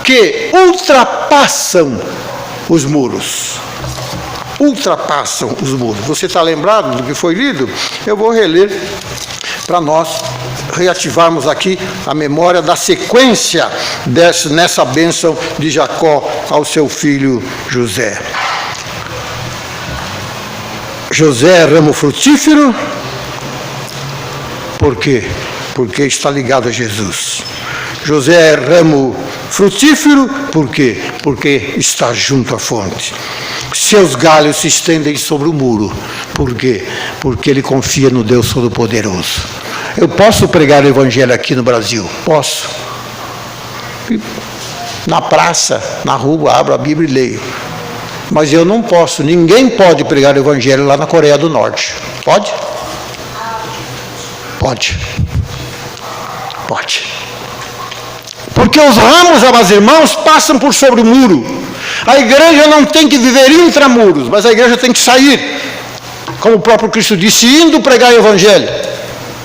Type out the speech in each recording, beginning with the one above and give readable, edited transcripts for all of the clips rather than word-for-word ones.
que ultrapassam os muros. Ultrapassam os muros. Você está lembrado do que foi lido? Eu vou reler para nós reativarmos aqui a memória da sequência nessa bênção de Jacó ao seu filho José. José é ramo frutífero. Por quê? Porque está ligado a Jesus. José é ramo frutífero. Por quê? Porque está junto à fonte. Seus galhos se estendem sobre o muro. Por quê? Porque ele confia no Deus Todo-Poderoso. Eu posso pregar o Evangelho aqui no Brasil? Posso. Na praça, na rua, abro a Bíblia e leio. Mas eu não posso, ninguém pode pregar o Evangelho lá na Coreia do Norte. Pode? Pode. Pode. Porque os ramos, amados irmãos, passam por sobre o muro. A igreja não tem que viver intramuros, mas a igreja tem que sair. Como o próprio Cristo disse, indo pregar o Evangelho.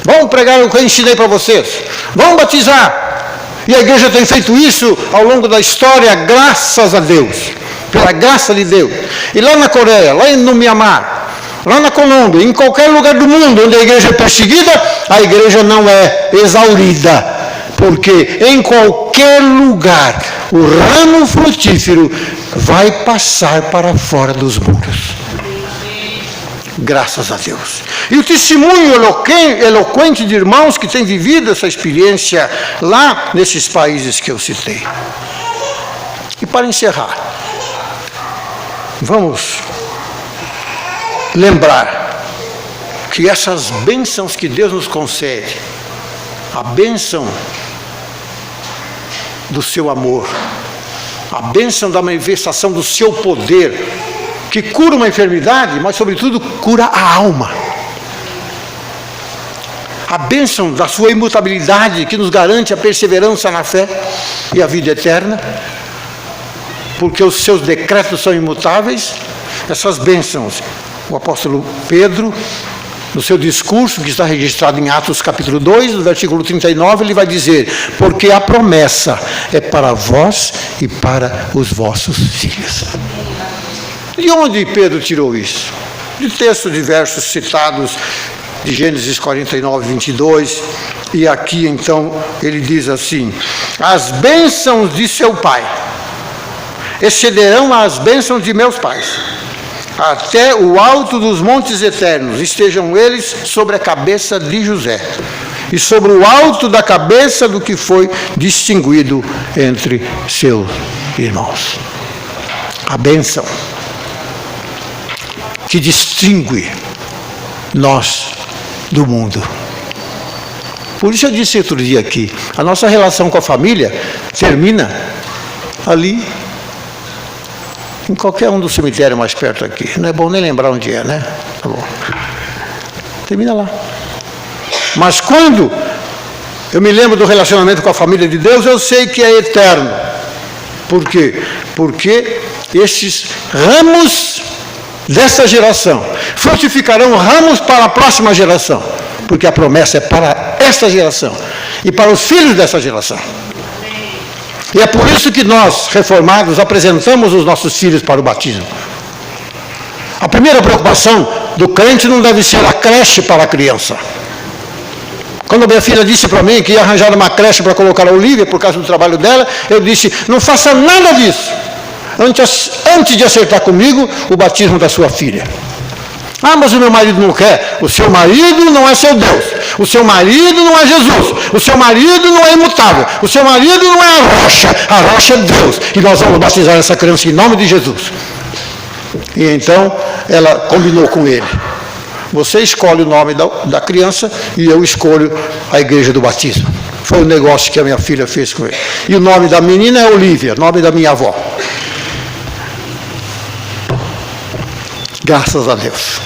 Vão pregar o que eu ensinei para vocês. Vão batizar. E a igreja tem feito isso ao longo da história, graças a Deus. Pela graça de Deus. E lá na Coreia, lá no Mianmar, lá na Colômbia, em qualquer lugar do mundo onde a igreja é perseguida, a igreja não é exaurida. Porque em qualquer lugar, o ramo frutífero vai passar para fora dos muros. Graças a Deus. E o testemunho eloquente de irmãos que têm vivido essa experiência lá nesses países que eu citei. E para encerrar, vamos lembrar que essas bênçãos que Deus nos concede, a bênção do seu amor, a bênção da manifestação do seu poder, que cura uma enfermidade, mas sobretudo cura a alma. A bênção da sua imutabilidade, que nos garante a perseverança na fé e a vida eterna, porque os seus decretos são imutáveis. Essas bênçãos, o apóstolo Pedro, no seu discurso, que está registrado em Atos capítulo 2, no versículo 39, ele vai dizer: porque a promessa é para vós e para os vossos filhos. De onde Pedro tirou isso? De textos diversos citados, de Gênesis 49, 22, e aqui então ele diz assim: as bênçãos de seu pai excederão as bênçãos de meus pais, até o alto dos montes eternos estejam eles sobre a cabeça de José, e sobre o alto da cabeça do que foi distinguido entre seus irmãos. A bênção que distingue nós do mundo. Por isso eu disse outro dia aqui, a nossa relação com a família termina ali, em qualquer um dos cemitérios mais perto aqui. Não é bom nem lembrar onde é, né? Tá bom. Termina lá. Mas quando eu me lembro do relacionamento com a família de Deus, eu sei que é eterno. Por quê? Porque esses ramos dessa geração frutificarão ramos para a próxima geração, porque a promessa é para esta geração e para os filhos dessa geração. E é por isso que nós, reformados, apresentamos os nossos filhos para o batismo. A primeira preocupação do crente não deve ser a creche para a criança. Quando a minha filha disse para mim que ia arranjar uma creche para colocar a Olivia por causa do trabalho dela, eu disse: não faça nada disso antes de acertar comigo o batismo da sua filha. Ah, mas o meu marido não quer. O seu marido não é seu Deus. O seu marido não é Jesus. O seu marido não é imutável. O seu marido não é a rocha. A rocha é Deus. E nós vamos batizar essa criança em nome de Jesus. E então ela combinou com ele: você escolhe o nome da criança e eu escolho a igreja do batismo. Foi o negócio que a minha filha fez com ele. E o nome da menina é Olivia, nome da minha avó. Graças a Deus.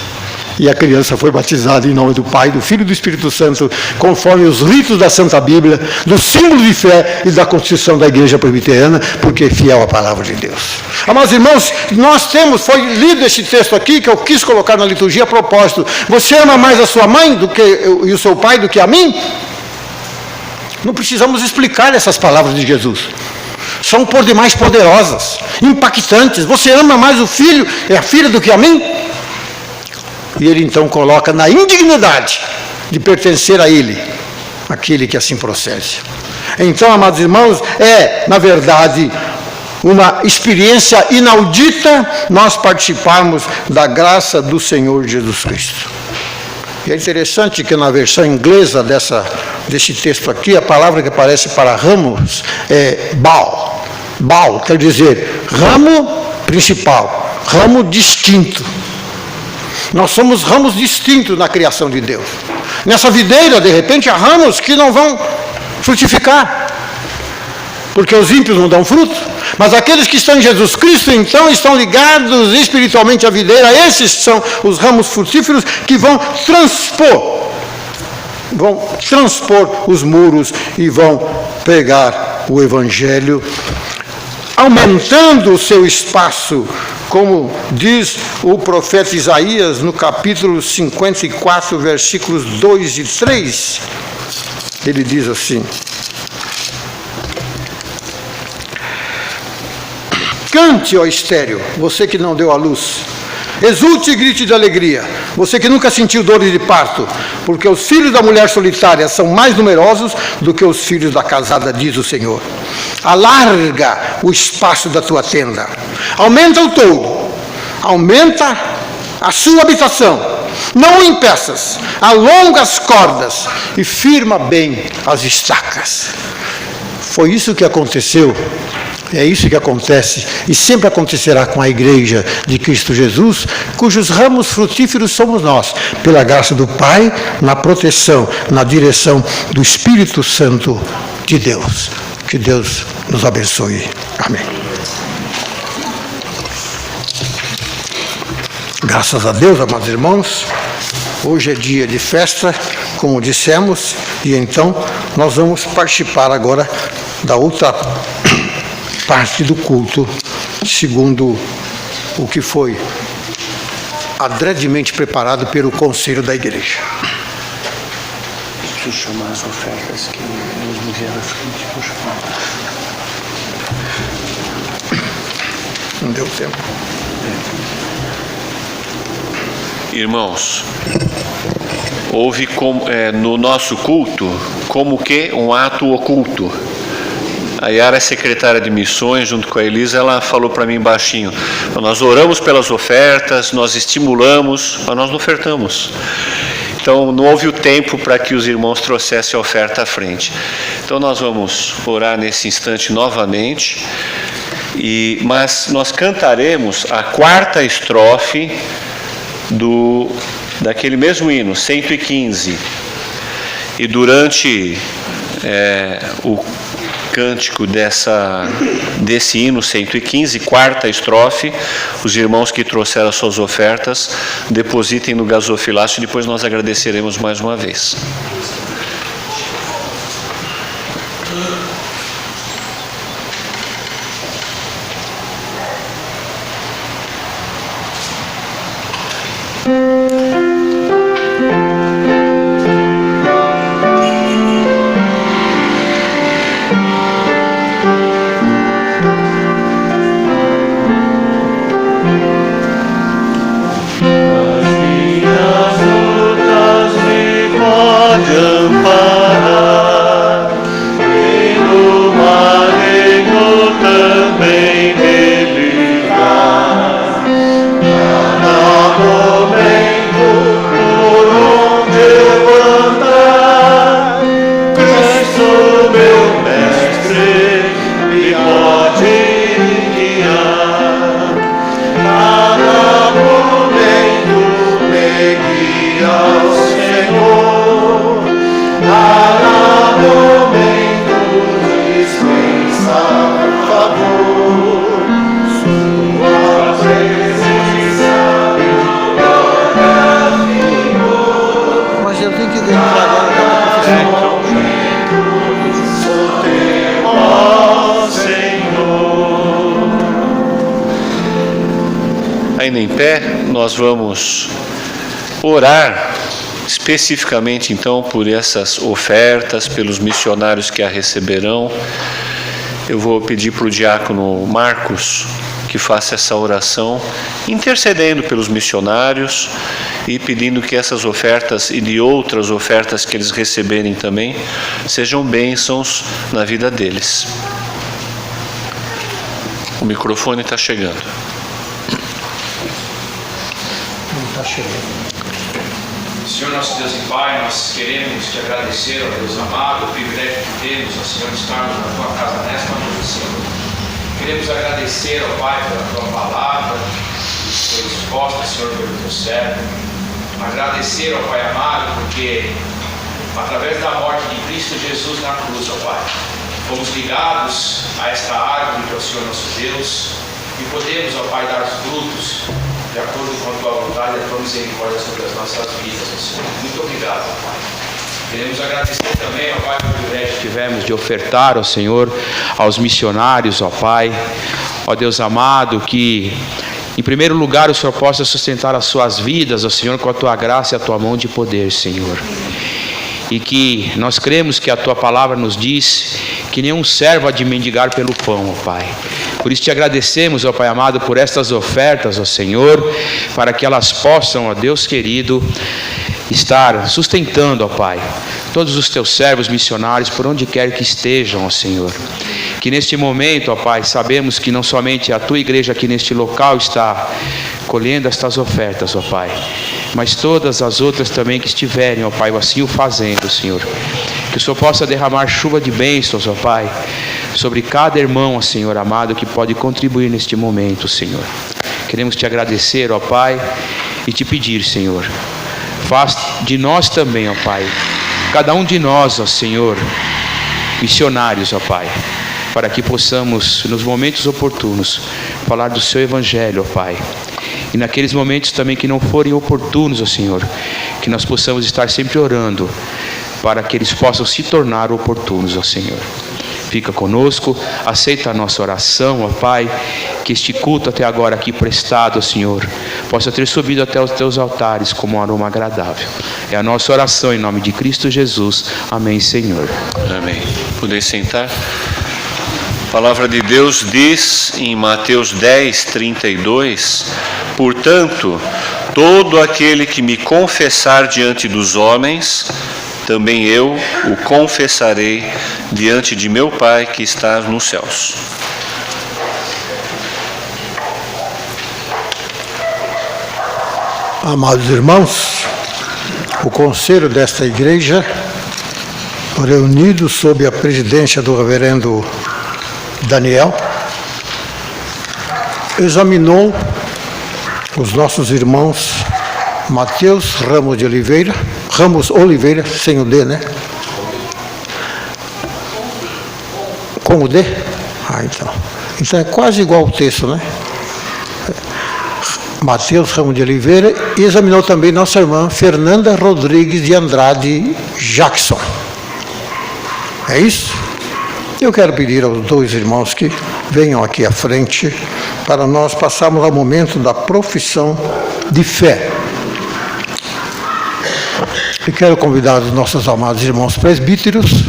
E a criança foi batizada em nome do Pai, do Filho e do Espírito Santo, conforme os ritos da Santa Bíblia, do símbolo de fé e da constituição da Igreja Presbiteriana, porque é fiel à palavra de Deus. Amados irmãos, foi lido esse texto aqui, que eu quis colocar na liturgia a propósito. Você ama mais a sua mãe e o seu pai do que a mim? Não precisamos explicar essas palavras de Jesus. são por demais poderosas, impactantes. Você ama mais o filho e a filha do que a mim? E ele então coloca na indignidade de pertencer a ele, aquele que assim procede. Então, amados irmãos, na verdade, uma experiência inaudita nós participarmos da graça do Senhor Jesus Cristo. E é interessante que na versão inglesa desse texto aqui, a palavra que aparece para ramos é baal. Baal quer dizer ramo principal, ramo distinto. Nós somos ramos distintos na criação de Deus. Nessa videira, de repente, há ramos que não vão frutificar, porque os ímpios não dão fruto. Mas aqueles que estão em Jesus Cristo, então, estão ligados espiritualmente à videira. Esses são os ramos frutíferos que vão transpor os muros e vão pegar o Evangelho, aumentando o seu espaço, como diz o profeta Isaías no capítulo 54, versículos 2 e 3. Ele diz assim: cante, ó estéril, você que não deu à luz. Exulte e grite de alegria, você que nunca sentiu dores de parto, porque os filhos da mulher solitária são mais numerosos do que os filhos da casada, diz o Senhor. Alarga o espaço da tua tenda, aumenta o toldo, aumenta a sua habitação, não o impeças, alonga as cordas e firma bem as estacas. Foi isso que aconteceu. É isso que acontece e sempre acontecerá com a igreja de Cristo Jesus, cujos ramos frutíferos somos nós, pela graça do Pai, na proteção, na direção do Espírito Santo de Deus. Que Deus nos abençoe. Amém. Graças a Deus, amados irmãos, hoje é dia de festa, como dissemos, e então nós vamos participar agora da outra parte do culto, segundo o que foi adredemente preparado pelo conselho da igreja. Deixa eu chamar as ofertas que nos enviaram à frente, por favor. Não deu tempo. Irmãos, houve no nosso culto como que um ato oculto. A Yara é secretária de missões, junto com a Elisa, ela falou para mim baixinho: nós oramos pelas ofertas, nós estimulamos, mas nós não ofertamos. Então não houve o tempo para que os irmãos trouxessem a oferta à frente. Então nós vamos orar nesse instante novamente, mas nós cantaremos a quarta estrofe daquele mesmo hino, 115. E durante o cântico desse hino 115, quarta estrofe, os irmãos que trouxeram as suas ofertas depositem no gasofilácio e depois nós agradeceremos mais uma vez. Ainda em pé, nós vamos orar especificamente então por essas ofertas, pelos missionários que a receberão eu vou pedir para o diácono Marcos que faça essa oração, intercedendo pelos missionários e pedindo que essas ofertas e de outras ofertas que eles receberem também sejam bênçãos na vida deles. O microfone está chegando. Está chegando. Senhor nosso Deus e Pai, nós queremos te agradecer, ó Deus amado, o privilégio que temos, ó Senhor, de estarmos na tua casa nesta noite, Senhor. Queremos agradecer, ó Pai, pela tua palavra, que foi exposta, Senhor, pelo teu servo. Agradecer, ó Pai amado, porque através da morte de Cristo Jesus na cruz, ó Pai, fomos ligados a esta árvore que é o Senhor nosso Deus e podemos, ó Pai, dar frutos de acordo com a tua vontade e a tua misericórdia sobre as nossas vidas, ó Senhor. Muito obrigado, ó Pai. Queremos agradecer também, ó Pai, pelo privilégio que tivemos de ofertar, ó Senhor, aos missionários, ó Pai. Ó Deus amado, que em primeiro lugar o Senhor possa sustentar as suas vidas, ó Senhor, com a tua graça e a tua mão de poder, Senhor. E que nós cremos que a tua palavra nos diz que nenhum servo há de mendigar pelo pão, ó Pai. Por isso te agradecemos, ó Pai amado, por estas ofertas, ó Senhor, para que elas possam, ó Deus querido, estar sustentando, ó Pai, todos os teus servos missionários, por onde quer que estejam, ó Senhor. Que neste momento, ó Pai, sabemos que não somente a tua igreja aqui neste local está colhendo estas ofertas, ó Pai, mas todas as outras também que estiverem, ó Pai, assim o fazendo, Senhor. Que o Senhor possa derramar chuva de bênçãos, ó Pai, sobre cada irmão, ó Senhor amado, que pode contribuir neste momento, Senhor. Queremos te agradecer, ó Pai, e te pedir, Senhor, faz de nós também, ó Pai, cada um de nós, ó Senhor, missionários, ó Pai, para que possamos, nos momentos oportunos, falar do seu evangelho, ó Pai. E naqueles momentos também que não forem oportunos, ó Senhor, que nós possamos estar sempre orando para que eles possam se tornar oportunos, ó Senhor. Fica conosco, aceita a nossa oração, ó Pai, que este culto até agora aqui prestado, ó Senhor, possa ter subido até os teus altares como um aroma agradável. É a nossa oração em nome de Cristo Jesus. Amém, Senhor. Amém. Poder sentar. A palavra de Deus diz em Mateus 10:32: portanto, todo aquele que me confessar diante dos homens, também eu o confessarei diante de meu Pai que está nos céus. Amados irmãos, o conselho desta igreja, reunido sob a presidência do reverendo Daniel, examinou os nossos irmãos Mateus Ramos Oliveira, sem o D, né? Com o D? Então é quase igual o texto, né? Mateus Ramos de Oliveira, e examinou também nossa irmã Fernanda Rodrigues de Andrade Jackson. É isso? Eu quero pedir aos dois irmãos que venham aqui à frente para nós passarmos ao momento da profissão de fé. E quero convidar os nossos amados irmãos presbíteros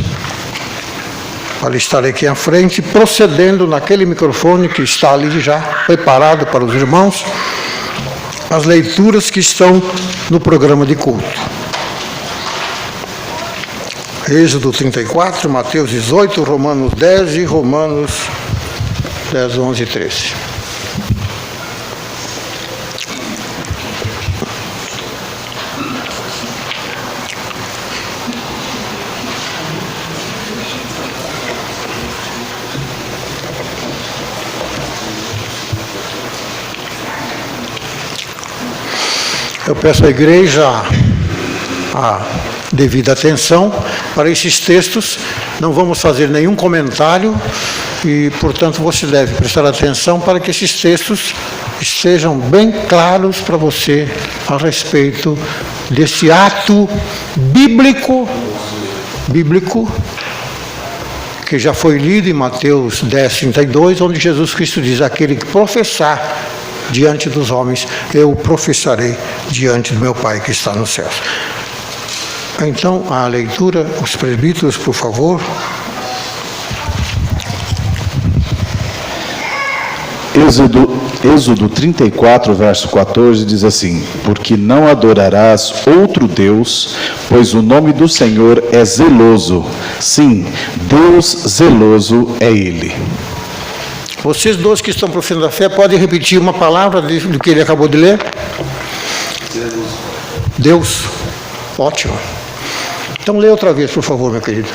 para estar aqui à frente, procedendo naquele microfone que está ali já preparado para os irmãos, as leituras que estão no programa de culto. Êxodo 34, Mateus 18, Romanos 10 e Romanos 10, 11 e 13. Eu peço à igreja a devida atenção para esses textos. Não vamos fazer nenhum comentário e, portanto, você deve prestar atenção para que esses textos estejam bem claros para você a respeito desse ato bíblico que já foi lido em Mateus 10:32, onde Jesus Cristo diz: aquele que professar diante dos homens, eu professarei diante do meu Pai que está nos céus. Então, a leitura, os presbíteros, por favor. Êxodo 34, verso 14, diz assim: porque não adorarás outro Deus, pois o nome do Senhor é zeloso. Sim, Deus zeloso é Ele. Vocês dois que estão professando a fé, podem repetir uma palavra do que ele acabou de ler? Deus. Ótimo. Então lê outra vez, por favor, meu querido.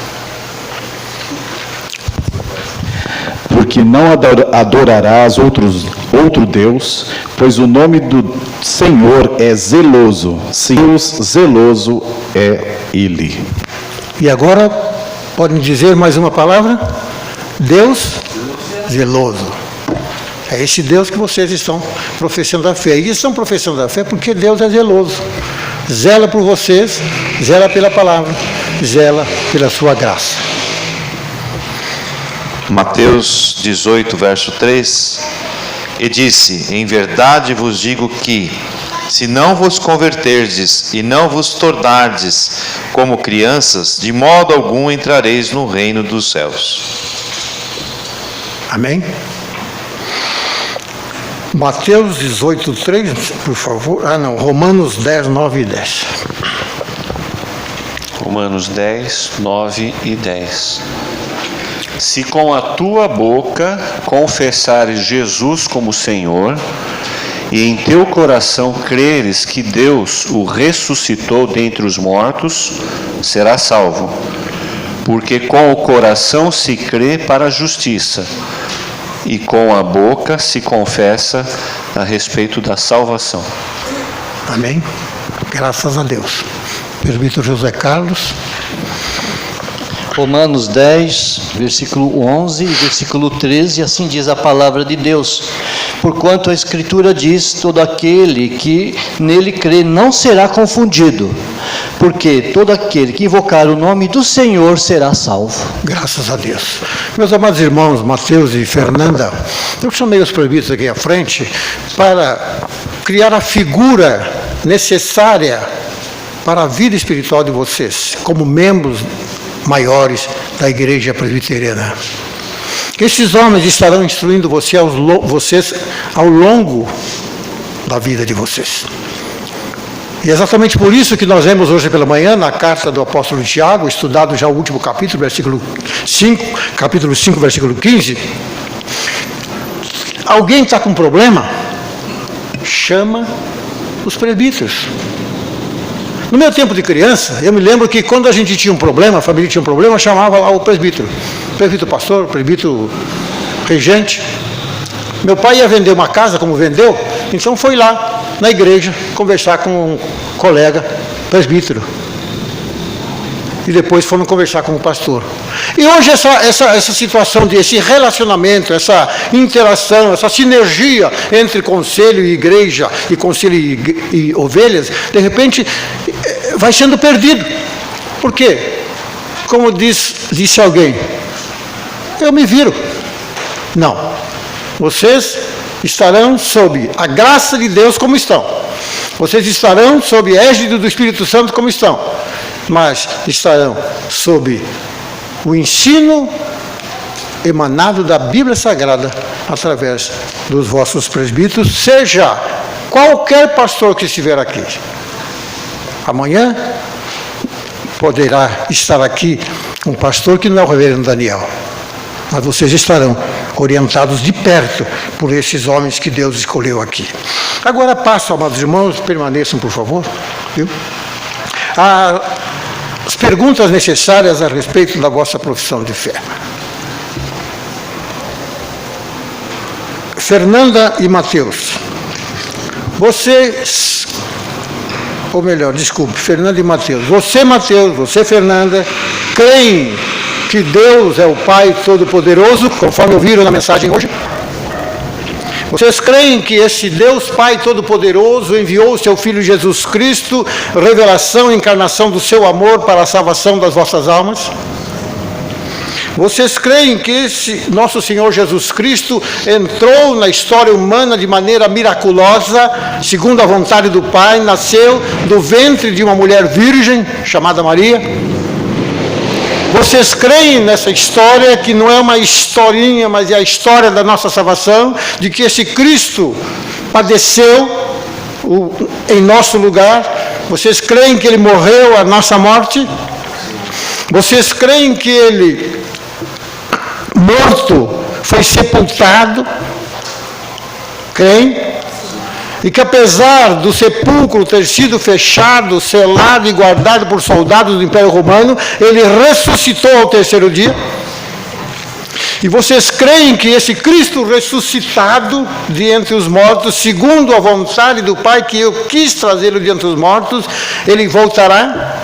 Porque não adorarás outro Deus, pois o nome do Senhor é zeloso. Sim, Deus zeloso é Ele. E agora, podem dizer mais uma palavra? Deus zeloso. É esse Deus que vocês estão professando a fé. E estão professando a fé porque Deus é zeloso. Zela por vocês, zela pela palavra, zela pela sua graça. Mateus 18, verso 3, e disse: em verdade vos digo que, se não vos converterdes e não vos tornardes como crianças, de modo algum entrareis no reino dos céus. Amém? Mateus 18, 3, por favor. Romanos 10, 9 e 10. Romanos 10, 9 e 10. Se com a tua boca confessares Jesus como Senhor, e em teu coração creres que Deus o ressuscitou dentre os mortos, serás salvo. Porque com o coração se crê para a justiça, e com a boca se confessa a respeito da salvação. Amém? Graças a Deus. Presbítero José Carlos. Romanos 10, versículo 11 e versículo 13, assim diz a palavra de Deus: porquanto a Escritura diz, todo aquele que nele crê não será confundido, porque todo aquele que invocar o nome do Senhor será salvo. Graças a Deus. Meus amados irmãos, Mateus e Fernanda, eu chamei os presbíteros aqui à frente para criar a figura necessária para a vida espiritual de vocês, como membros maiores da igreja presbiteriana. Esses homens estarão instruindo vocês ao longo da vida de vocês. E é exatamente por isso que nós vemos hoje pela manhã, na carta do apóstolo Tiago, estudado já o último capítulo, capítulo 5, versículo 15. Alguém está com problema? Chama os presbíteros. No meu tempo de criança, eu me lembro que quando a gente tinha um problema, a família tinha um problema, chamava lá o presbítero. Presbítero pastor, presbítero regente. Meu pai ia vender uma casa, como vendeu, então foi lá na igreja conversar com um colega presbítero. E depois foram conversar com o pastor. E hoje essa situação esse relacionamento, essa interação, essa sinergia entre conselho e igreja, e conselho e ovelhas, de repente vai sendo perdido. Por quê? Como disse alguém, eu me viro. Não. Vocês estarão sob a graça de Deus como estão. Vocês estarão sob a égide do Espírito Santo como estão. Mas estarão sob o ensino emanado da Bíblia Sagrada através dos vossos presbíteros, seja qualquer pastor que estiver aqui. Amanhã poderá estar aqui um pastor que não é o reverendo Daniel, mas vocês estarão orientados de perto por esses homens que Deus escolheu aqui. Agora passo, amados irmãos, permaneçam por favor, viu? As perguntas necessárias a respeito da vossa profissão de fé. Fernanda e Mateus, vocês, ou melhor, desculpe, Fernanda e Mateus, Mateus, você, Fernanda, creem que Deus é o Pai Todo-Poderoso, conforme ouviram na mensagem hoje? Vocês creem que esse Deus Pai Todo-Poderoso enviou o seu Filho Jesus Cristo, revelação e encarnação do seu amor para a salvação das vossas almas? Vocês creem que esse nosso Senhor Jesus Cristo entrou na história humana de maneira miraculosa, segundo a vontade do Pai, nasceu do ventre de uma mulher virgem, chamada Maria? Vocês creem nessa história, que não é uma historinha, mas é a história da nossa salvação, de que esse Cristo padeceu em nosso lugar? Vocês creem que Ele morreu a nossa morte? Vocês creem que Ele, morto, foi sepultado? Creem? E que apesar do sepulcro ter sido fechado, selado e guardado por soldados do Império Romano, Ele ressuscitou ao terceiro dia? E vocês creem que esse Cristo ressuscitado de entre os mortos, segundo a vontade do Pai, que eu quis trazê-lo de entre os mortos, Ele voltará?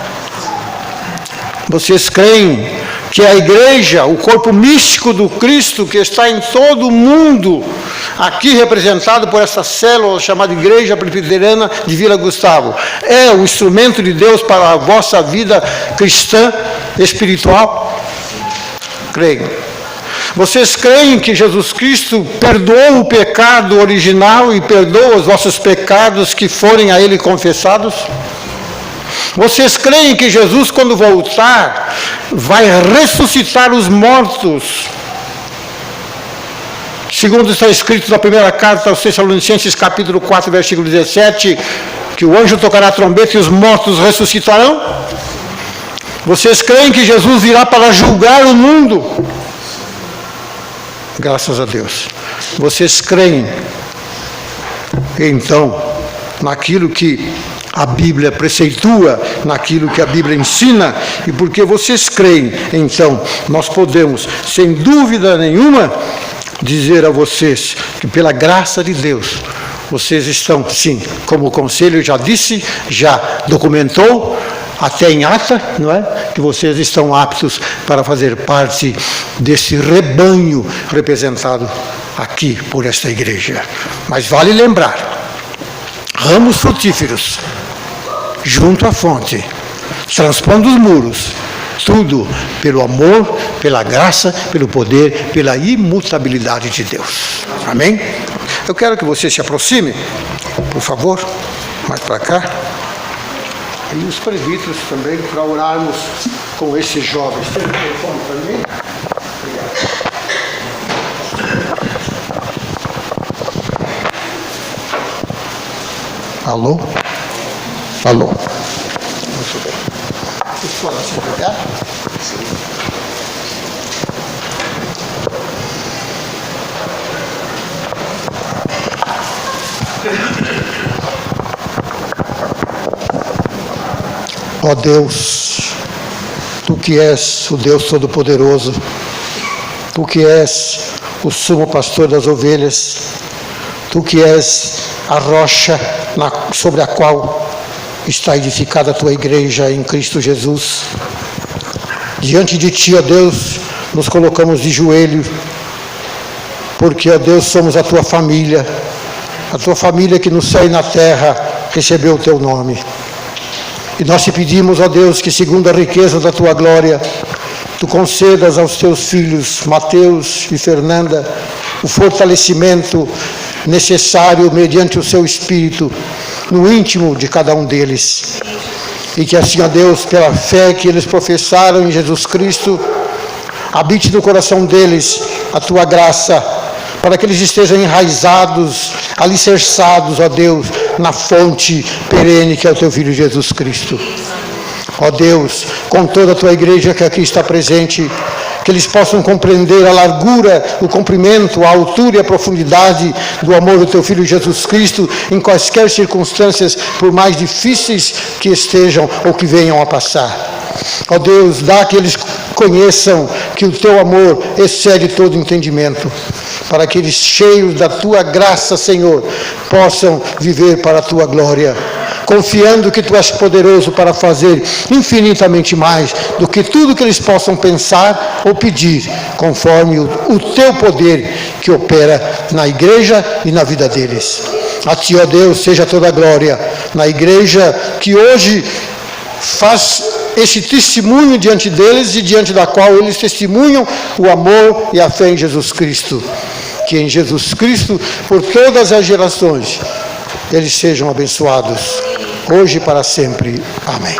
Vocês creem que a igreja, o corpo místico do Cristo, que está em todo o mundo, aqui representado por essa célula chamada Igreja Presbiteriana de Vila Gustavo, é o instrumento de Deus para a vossa vida cristã espiritual? Creem. Vocês creem que Jesus Cristo perdoou o pecado original e perdoa os vossos pecados que forem a Ele confessados? Vocês creem que Jesus, quando voltar, vai ressuscitar os mortos? Segundo está escrito na primeira carta aos Tessalonicenses, capítulo 4, versículo 17, que o anjo tocará a trombeta e os mortos ressuscitarão? Vocês creem que Jesus virá para julgar o mundo? Graças a Deus. Vocês creem, então, naquilo que a Bíblia preceitua, naquilo que a Bíblia ensina, e porque vocês creem, então, nós podemos, sem dúvida nenhuma, dizer a vocês que pela graça de Deus, vocês estão, sim, como o Conselho já disse, já documentou, até em ata, não é? Que vocês estão aptos para fazer parte desse rebanho representado aqui por esta igreja. Mas vale lembrar, ramos frutíferos, junto à fonte, transpondo os muros, tudo pelo amor, pela graça, pelo poder, pela imutabilidade de Deus. Amém? Eu quero que você se aproxime, por favor, mais para cá. E os presbíteros também, para orarmos com esses jovens. Tem um telefone para mim? Obrigado. Alô? Alô? Muito bem. Vocês podem se pegar? Ó Deus, Tu que és o Deus Todo-Poderoso, Tu que és o sumo pastor das ovelhas, Tu que és a rocha sobre a qual está edificada a Tua igreja em Cristo Jesus. Diante de Ti, ó Deus, nos colocamos de joelho, porque, ó Deus, somos a Tua família que no céu e na terra recebeu o Teu nome. E nós te pedimos, ó Deus, que segundo a riqueza da Tua glória, Tu concedas aos Teus filhos, Mateus e Fernanda, o fortalecimento necessário mediante o Seu Espírito, no íntimo de cada um deles. E que assim, ó Deus, pela fé que eles professaram em Jesus Cristo, habite no coração deles a Tua graça, para que eles estejam enraizados, alicerçados, ó Deus, na fonte perene que é o Teu Filho Jesus Cristo. Ó Deus, com toda a Tua igreja que aqui está presente, que eles possam compreender a largura, o comprimento, a altura e a profundidade do amor do Teu Filho Jesus Cristo, em quaisquer circunstâncias, por mais difíceis que estejam ou que venham a passar. Ó Deus, dá que eles conheçam que o Teu amor excede todo entendimento, para que eles, cheios da Tua graça, Senhor, possam viver para a Tua glória, confiando que Tu és poderoso para fazer infinitamente mais do que tudo que eles possam pensar ou pedir, conforme o Teu poder que opera na igreja e na vida deles. A Ti, ó Deus, seja toda a glória na igreja que hoje faz esse testemunho diante deles e diante da qual eles testemunham o amor e a fé em Jesus Cristo. Que em Jesus Cristo, por todas as gerações, eles sejam abençoados, hoje e para sempre. Amém.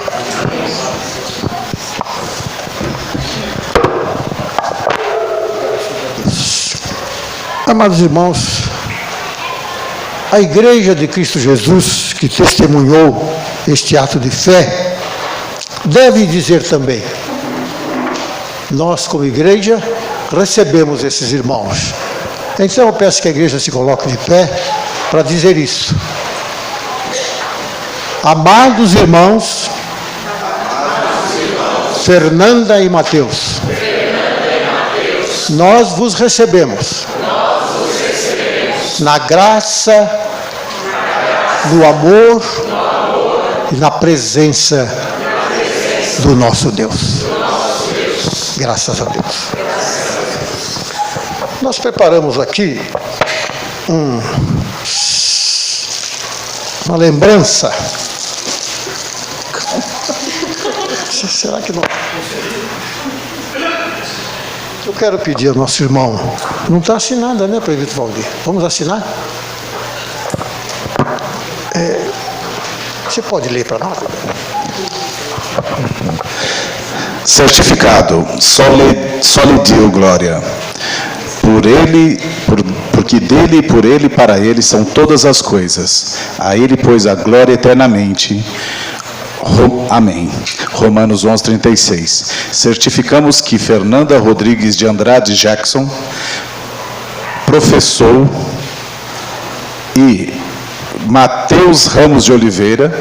Amados irmãos, a Igreja de Cristo Jesus, que testemunhou este ato de fé, deve dizer também: nós, como igreja, recebemos esses irmãos. Então eu peço que a igreja se coloque de pé para dizer isso. Amados irmãos, Fernanda e Mateus, nós vos recebemos na graça, no amor e na presença do nosso Deus. Graças a Deus. Nós preparamos aqui uma lembrança. Será que não? Eu quero pedir ao nosso irmão, não está assinada, né, presbítero Valdir? Vamos assinar? Você pode ler para nós? Certificado, só lhe digo glória. Porque dele, e por ele, e para ele são todas as coisas. A ele, pois, a glória eternamente. Amém. Romanos 11:36. Certificamos que Fernanda Rodrigues de Andrade Jackson professou e Mateus Ramos de Oliveira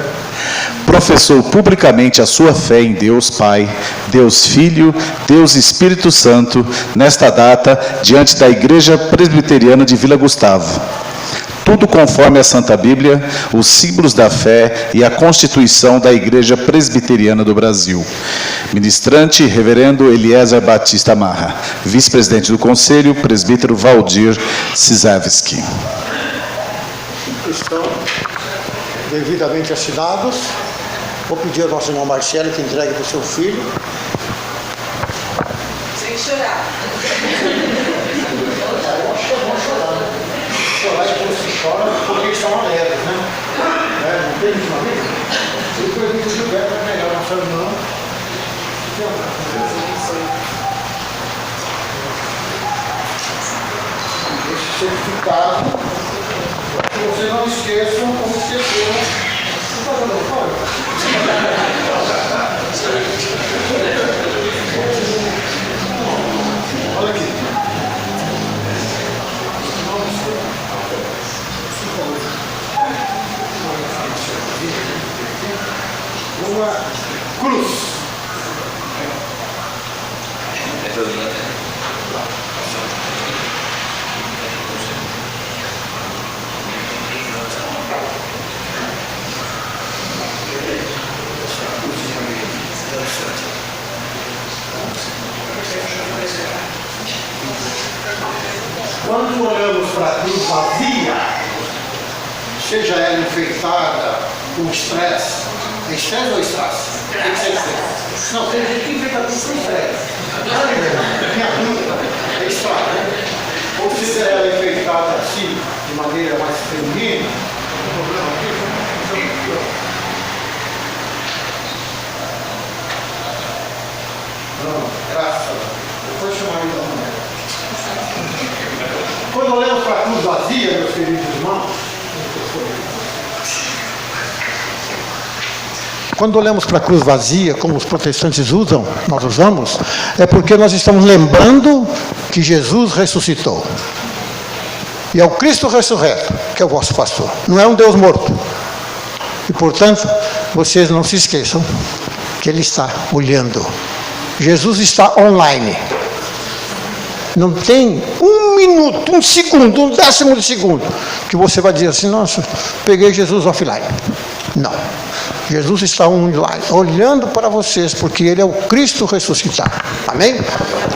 professou publicamente a sua fé em Deus Pai, Deus Filho, Deus Espírito Santo, nesta data, diante da Igreja Presbiteriana de Vila Gustavo. Tudo conforme a Santa Bíblia, os símbolos da fé e a Constituição da Igreja Presbiteriana do Brasil. Ministrante, Reverendo Eliezer Batista Marra. Vice-presidente do Conselho, Presbítero Valdir Cizevski. Estão devidamente assinados. Vou pedir ao nosso irmão Marcelo que entregue para o seu filho. Sem chorar. Eu acho que é bom chorar, né? Chorar e depois se chora porque estão alegres, né? Não tem uma vez? E o presbítero Gilberto vai pegar a nossa irmã. Esse certificado, que vocês não esqueçam como esqueceram. Olha aqui. Uma cruz. Quando olhamos para a cruz vazia, seja ela enfeitada com estresse, é estresse ou estresse? Tem que ser estresse. Não, tem gente que enfeita a cruz com estresse. Minha dúvida é estresse, né? Ou seja ela enfeitada assim, de maneira mais feminina, o problema aqui é não, graças a Deus. Depois chamar ele da mulher. Quando olhamos para a cruz vazia, meus queridos irmãos, quando olhamos para a cruz vazia, como os protestantes usam, nós usamos, é porque nós estamos lembrando que Jesus ressuscitou. E é o Cristo ressurreto que é o vosso pastor, não é um Deus morto. E, portanto, vocês não se esqueçam que Ele está olhando. Jesus está online. Não tem um minuto, um segundo, um décimo de segundo que você vai dizer assim: nossa, peguei Jesus offline. Não. Jesus está online, olhando para vocês, porque Ele é o Cristo ressuscitado. Amém?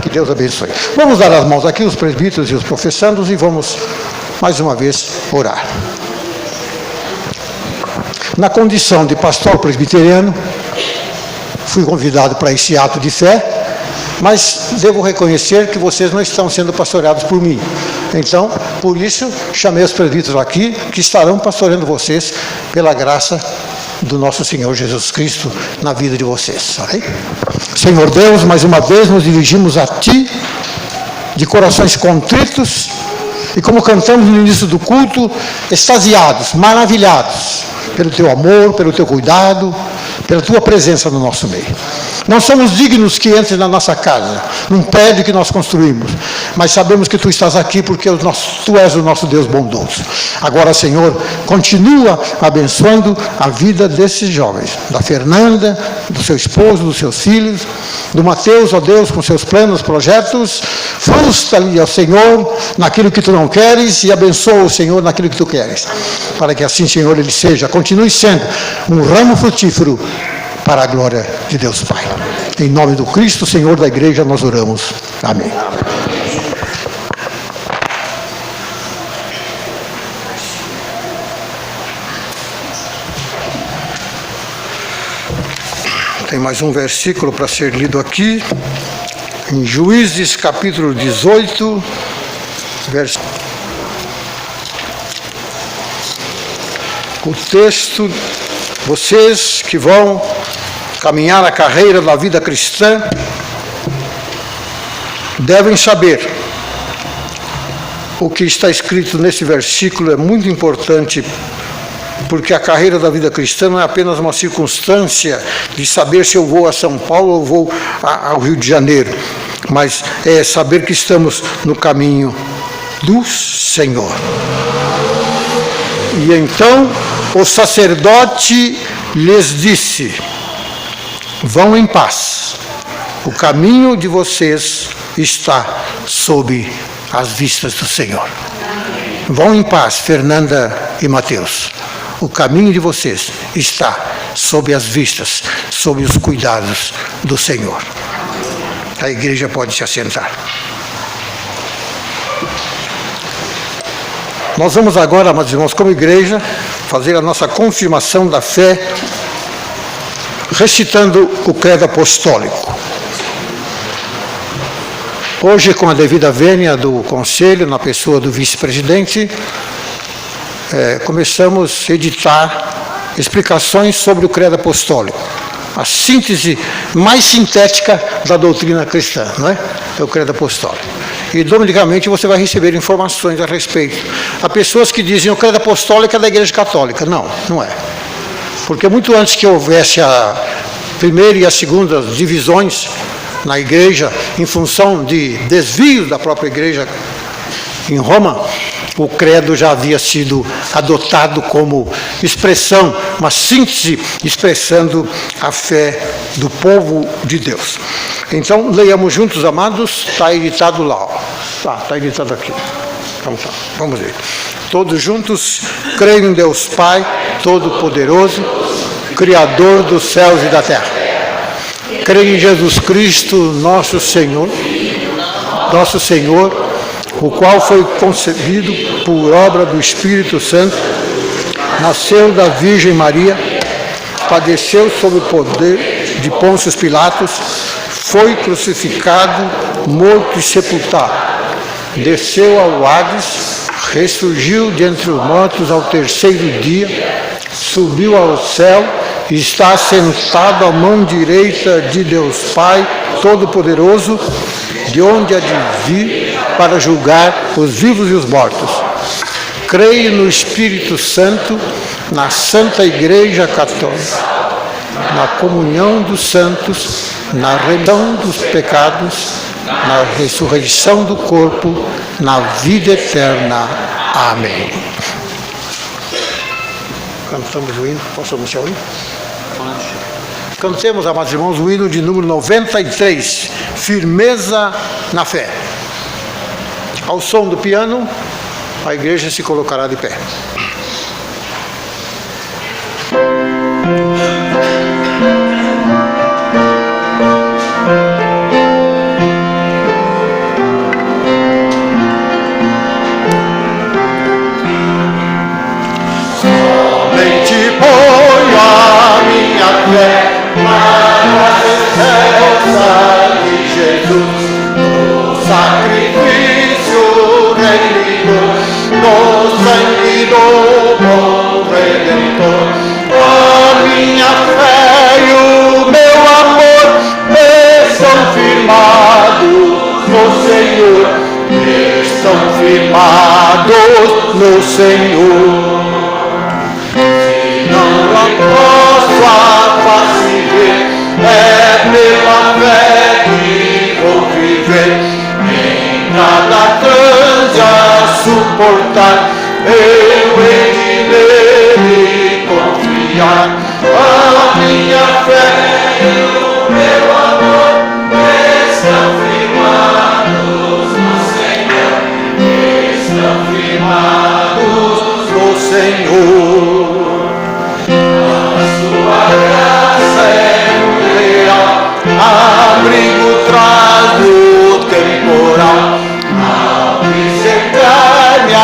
Que Deus abençoe. Vamos dar as mãos aqui, os presbíteros e os professandos, e vamos, mais uma vez, orar. Na condição de pastor presbiteriano, fui convidado para esse ato de fé, mas devo reconhecer que vocês não estão sendo pastoreados por mim. Então, por isso, chamei os presbíteros aqui, que estarão pastoreando vocês pela graça do nosso Senhor Jesus Cristo na vida de vocês. Okay? Senhor Deus, mais uma vez nos dirigimos a Ti, de corações contritos, E como cantamos no início do culto, extasiados, maravilhados pelo teu amor, pelo teu cuidado, pela tua presença no nosso meio. Não somos dignos que entres na nossa casa, num prédio que nós construímos, mas sabemos que tu estás aqui porque tu és o nosso Deus bondoso. Agora, Senhor, continua abençoando a vida desses jovens, da Fernanda, do seu esposo, dos seus filhos, do Mateus, ó Deus, com seus planos, projetos. Frustra-lhe ao Senhor naquilo que tu não queres e abençoa o Senhor naquilo que tu queres, para que assim, Senhor, ele continue sendo um ramo frutífero para a glória de Deus Pai. Em nome do Cristo, Senhor da igreja, nós oramos. Amém. Tem mais um versículo para ser lido aqui, em Juízes capítulo 18, o texto: vocês que vão caminhar a carreira da vida cristã devem saber o que está escrito nesse versículo. É muito importante, porque a carreira da vida cristã não é apenas uma circunstância de saber se eu vou a São Paulo ou vou ao Rio de Janeiro, mas é saber que estamos no caminho do Senhor. E então o sacerdote lhes disse: vão em paz, o caminho de vocês está sob as vistas do Senhor. Vão em paz, Fernanda e Mateus, o caminho de vocês está sob as vistas, sob os cuidados do Senhor. A igreja pode se assentar. Nós vamos agora, meus irmãos, como igreja, fazer a nossa confirmação da fé, recitando o credo apostólico. Hoje, com a devida vênia do Conselho, na pessoa do vice-presidente, começamos a editar explicações sobre o credo apostólico. A síntese mais sintética da doutrina cristã, não é? É o credo apostólico. E dominicamente você vai receber informações a respeito. Há pessoas que dizem o credo apostólico é da Igreja Católica. Não, não é. Porque muito antes que houvesse a primeira e a segunda divisões na igreja, em função de desvios da própria igreja em Roma, o credo já havia sido adotado como expressão, uma síntese expressando a fé do povo de Deus. Então, leiamos juntos, amados. Está editado lá. Está editado aqui. Então, tá. Vamos ver. Todos juntos. Creio em Deus Pai Todo-Poderoso, Criador dos céus e da terra. Creio em Jesus Cristo, nosso Senhor, o qual foi concebido por obra do Espírito Santo, nasceu da Virgem Maria, padeceu sob o poder de Pôncio Pilatos, foi crucificado, morto e sepultado, desceu ao Hades, ressurgiu de entre os mortos ao terceiro dia, subiu ao céu e está sentado à mão direita de Deus Pai Todo-Poderoso, de onde há de vir para julgar os vivos e os mortos. Creio no Espírito Santo, na Santa Igreja Católica, na comunhão dos santos, na remissão dos pecados, na ressurreição do corpo, na vida eterna. Amém. Cantamos o hino. Posso anunciar o hino? Cantemos, amados irmãos, o hino de número 93, Firmeza na Fé. Ao som do piano, a igreja se colocará de pé. Somente ponho a minha fé na presença de Jesus, no sacrifício redimidor, no sangue do bom Redentor. A minha fé e o meu amor estão firmados no Senhor, estão firmados no Senhor. Não a posso a face ver, é pela fé que vou viver. Em cada transe a suportar, eu hei de nele confiar. A minha fé e o meu amor estão firmados no Senhor. Estão firmados no Senhor. A sua graça é real, abrigo traz do temporal. Ao me cercar-me a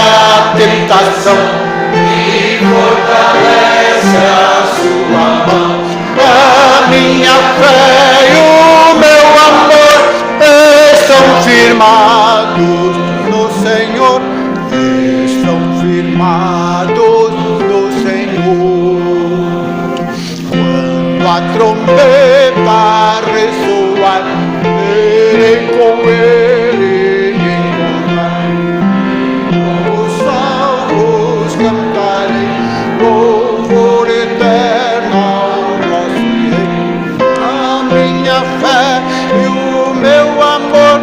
tentação, me fortalece a sua mão. A minha fé e o meu amor estão firmados no Senhor. Estão firmados no Senhor. Quando a trombeta ressoar, irei com ele encontrar. Com os salvos cantarei louvor eterno ao nosso Rei. A minha fé e o meu amor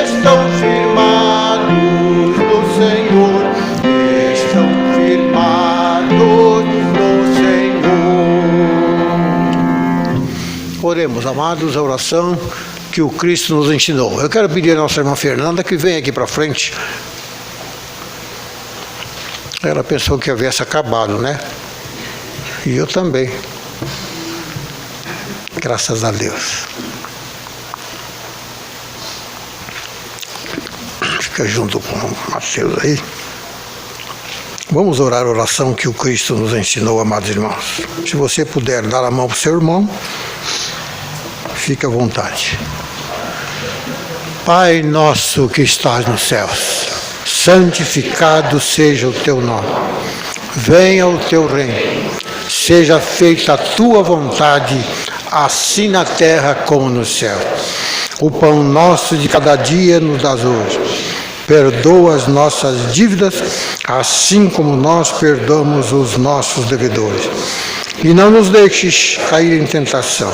estão firmados no Senhor. Estão firmados no Senhor. Oremos, amados, a oração que o Cristo nos ensinou. Eu quero pedir à nossa irmã Fernanda que venha aqui para frente. Ela pensou que havia acabado, né? E eu também. Graças a Deus. Fica junto com o Mateus aí. Vamos orar a oração que o Cristo nos ensinou, amados irmãos. Se você puder dar a mão para o seu irmão, fique à vontade. Pai nosso que estás nos céus, santificado seja o teu nome. Venha o teu reino. Seja feita a tua vontade, assim na terra como no céu. O pão nosso de cada dia nos dás hoje. Perdoa as nossas dívidas, assim como nós perdoamos os nossos devedores. E não nos deixes cair em tentação,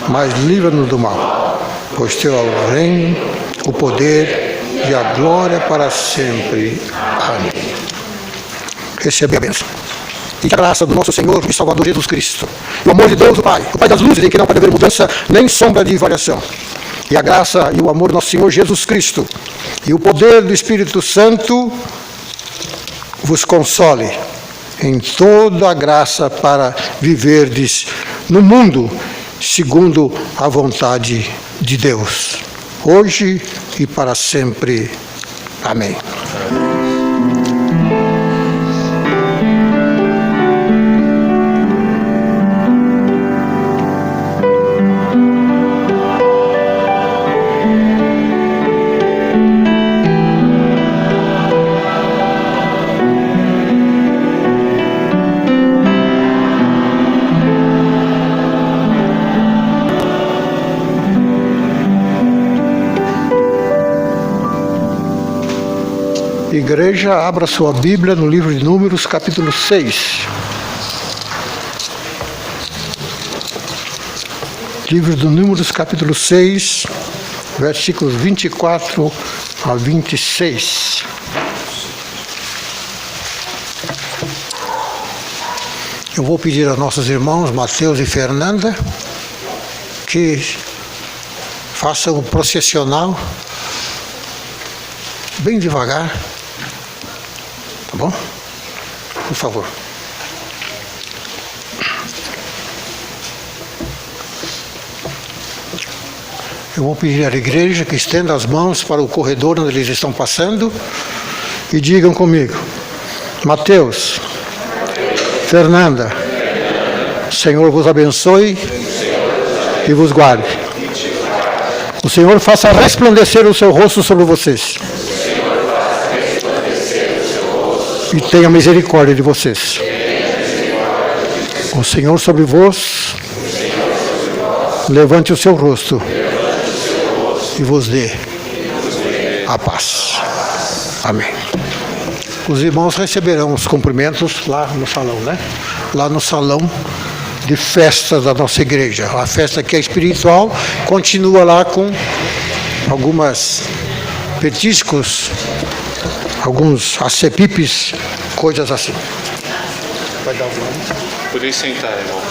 mas livra-nos do mal. Pois teu é o reino, o poder e a glória para sempre. Amém. Recebe a bênção. E que a graça do nosso Senhor e Salvador Jesus Cristo, o amor de Deus, o Pai das luzes, em que não pode haver mudança, nem sombra de variação. E a graça e o amor do nosso Senhor Jesus Cristo, e o poder do Espírito Santo, vos console em toda a graça para viverdes no mundo, segundo a vontade de Deus, hoje e para sempre. Amém. Igreja, abra sua Bíblia no livro de Números, capítulo 6. Livro de Números, capítulo 6, versículos 24 a 26. Eu vou pedir aos nossos irmãos Mateus e Fernanda que façam o processional bem devagar. Tá bom? Por favor. Eu vou pedir à igreja que estenda as mãos para o corredor onde eles estão passando e digam comigo: Mateus, Fernanda, Senhor vos abençoe e vos guarde. O Senhor faça resplandecer o seu rosto sobre vocês e tenha misericórdia de vocês. O Senhor sobre vós levante o seu rosto e vos dê a paz. Amém. Os irmãos receberão os cumprimentos lá no salão, né? Lá no salão de festa da nossa igreja. A festa que é espiritual continua lá com algumas petiscos, alguns acepipes, coisas assim. Vai dar alguma? Podem sentar, irmãos.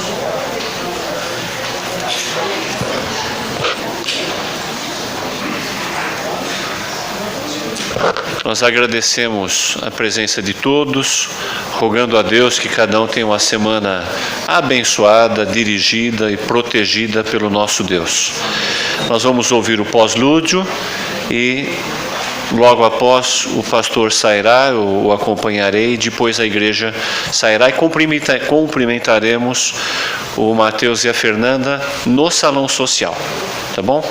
Nós agradecemos a presença de todos, rogando a Deus que cada um tenha uma semana abençoada, dirigida e protegida pelo nosso Deus. Nós vamos ouvir o pós-lúdio e logo após o pastor sairá, eu o acompanharei, depois a igreja sairá e cumprimentaremos o Mateus e a Fernanda no salão social. Tá bom?